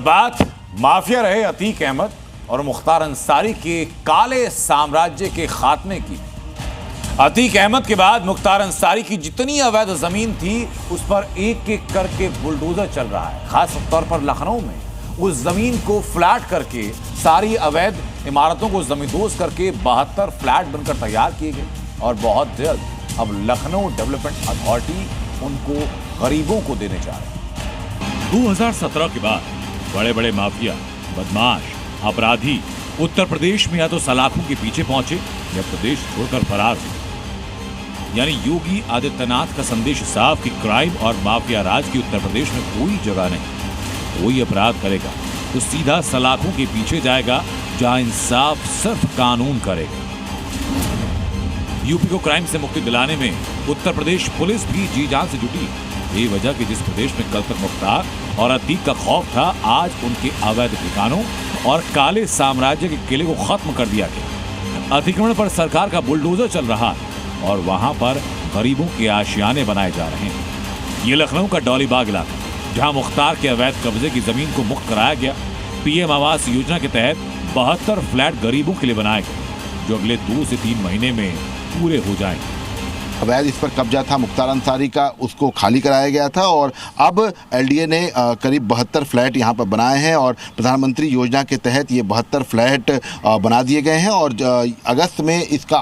बात माफिया रहे अतीक अहमद और मुख्तार अंसारी के काले साम्राज्य के खात्मे की। अतीक अहमद के बाद मुख्तार अंसारी की जितनी अवैध जमीन थी उस पर एक एक करके बुलडोजर चल रहा है। खास तौर पर लखनऊ में उस जमीन को फ्लैट करके सारी अवैध इमारतों को जमींदोज करके 72 फ्लैट बनकर तैयार किए गए और बहुत जल्द अब लखनऊ डेवलपमेंट अथॉरिटी उनको गरीबों को देने जा रहे हैं। 2017 के बाद बड़े बड़े माफिया, बदमाश, अपराधी उत्तर प्रदेश में या तो सलाखों के पीछे पहुंचे या प्रदेश छोड़कर फरार हुए। यानी योगी आदित्यनाथ का संदेश साफ कि क्राइम और माफिया राज की उत्तर प्रदेश में कोई जगह नहीं। कोई अपराध करेगा तो सीधा सलाखों के पीछे जाएगा, जहां इंसाफ सिर्फ कानून करेगा। यूपी को क्राइम से मुक्ति दिलाने में उत्तर प्रदेश पुलिस भी जी जान से जुटी। बेवजह कि जिस प्रदेश में कल तक मुख्तार और अतीक का खौफ था, आज उनके अवैध ठिकानों और काले साम्राज्य के किले को खत्म कर दिया गया। अतिक्रमण पर सरकार का बुलडोजर चल रहा है और वहां पर गरीबों के आशियाने बनाए जा रहे हैं। ये लखनऊ का डॉली बाग इलाका, जहां मुख्तार के अवैध कब्जे की जमीन को मुक्त कराया गया। पीएम आवास योजना के तहत 72 फ्लैट गरीबों के लिए बनाए गए, जो अगले 2 से 3 महीने में पूरे हो जाएंगे। अवैध इस पर कब्जा था मुख्तार अंसारी का, उसको खाली कराया गया था और अब एलडीए ने करीब 72 फ्लैट यहाँ पर बनाए हैं और प्रधानमंत्री योजना के तहत ये 72 फ्लैट बना दिए गए हैं और अगस्त में इसका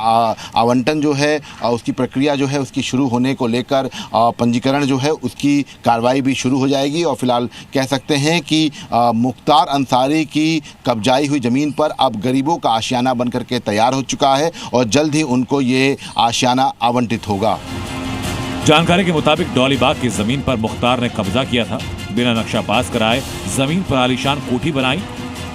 आवंटन जो है उसकी प्रक्रिया जो है उसकी शुरू होने को लेकर पंजीकरण जो है उसकी कार्रवाई भी शुरू हो जाएगी। और फिलहाल कह सकते हैं कि मुख्तार अंसारी की कब्जाई हुई ज़मीन पर अब गरीबों का आशियाना बन करके तैयार हो चुका है और जल्द ही उनको ये आशियाना आवंटित होगा। जानकारी के मुताबिक डॉली बाग की जमीन पर मुख्तार ने कब्जा किया था। बिना नक्शा पास कराए जमीन पर आलीशान कोठी बनाई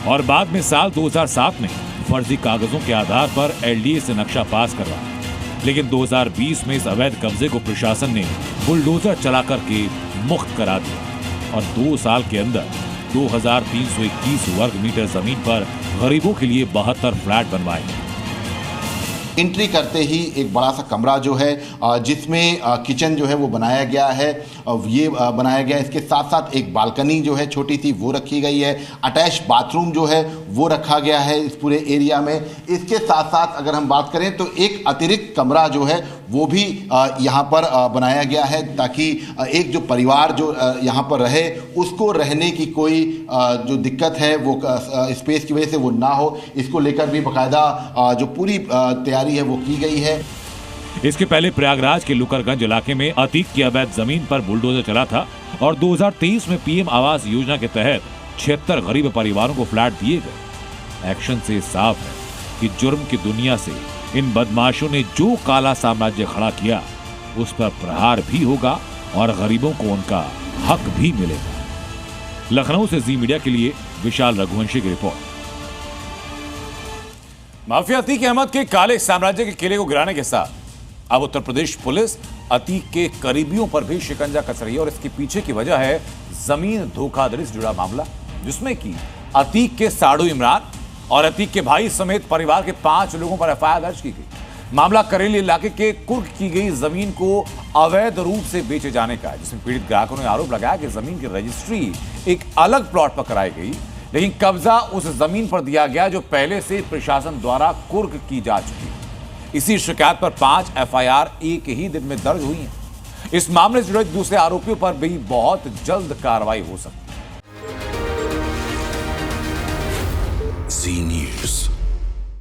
और बाद में साल 2007 में फर्जी कागजों के आधार पर एलडीए से नक्शा पास करवाया। लेकिन 2020 में इस अवैध कब्जे को प्रशासन ने बुलडोजर चला करके मुक्त करा दिया और 2 साल के अंदर 2321 वर्ग मीटर जमीन पर गरीबों के लिए 72 फ्लैट बनवाए गए। एंट्री करते ही एक बड़ा सा कमरा जो है जिसमें किचन जो है वो बनाया गया है, ये बनाया गया है। इसके साथ साथ एक बालकनी जो है छोटी सी वो रखी गई है। अटैच बाथरूम जो है वो रखा गया है इस पूरे एरिया में। इसके साथ साथ अगर हम बात करें तो एक अतिरिक्त कमरा जो है वो भी यहाँ पर बनाया गया है, ताकि एक जो परिवार जो यहाँ पर रहे उसको रहने की कोई जो दिक्कत है वो स्पेस की वजह से वो ना हो। इसको लेकर भी बाकायदा जो पूरी तैयारी है वो की गई है। इसके पहले प्रयागराज के लुकरगंज इलाके में अतीक की अवैध जमीन पर बुलडोजर चला था और 2023 में पीएम आवास योजना के तहत 76 गरीब परिवारों को फ्लैट दिए गए। एक्शन से साफ है कि जुर्म की दुनिया से इन बदमाशों ने जो काला साम्राज्य खड़ा किया उस पर प्रहार भी होगा और गरीबों को उनका हक भी मिलेगा। लखनऊ से जी मीडिया के लिए विशाल रघुवंशी की रिपोर्ट। माफिया अतीक अहमद के काले साम्राज्य के किले को गिराने के साथ अब उत्तर प्रदेश पुलिस अतीक के करीबियों पर भी शिकंजा कस रही है और इसके पीछे की वजह है जमीन धोखाधड़ी से जुड़ा मामला, जिसमें कि अतीक के साड़ू इमरान और अतीक के भाई समेत परिवार के 5 लोगों पर एफआईआर दर्ज की गई। मामला करेली इलाके के कुर्क की गई जमीन को अवैध रूप से बेचे जाने का है, जिसमें पीड़ित ग्राहकों ने आरोप लगाया कि जमीन की रजिस्ट्री एक अलग प्लॉट पर कराई गई, लेकिन कब्जा उस जमीन पर दिया गया जो पहले से प्रशासन द्वारा कुर्क की जा चुकी है। इसी शिकायत पर 5 एफआईआर एक ही दिन में दर्ज हुई हैं। इस मामले से जुड़े दूसरे आरोपियों पर भी बहुत जल्द कार्रवाई हो सकती है। जी न्यूज़।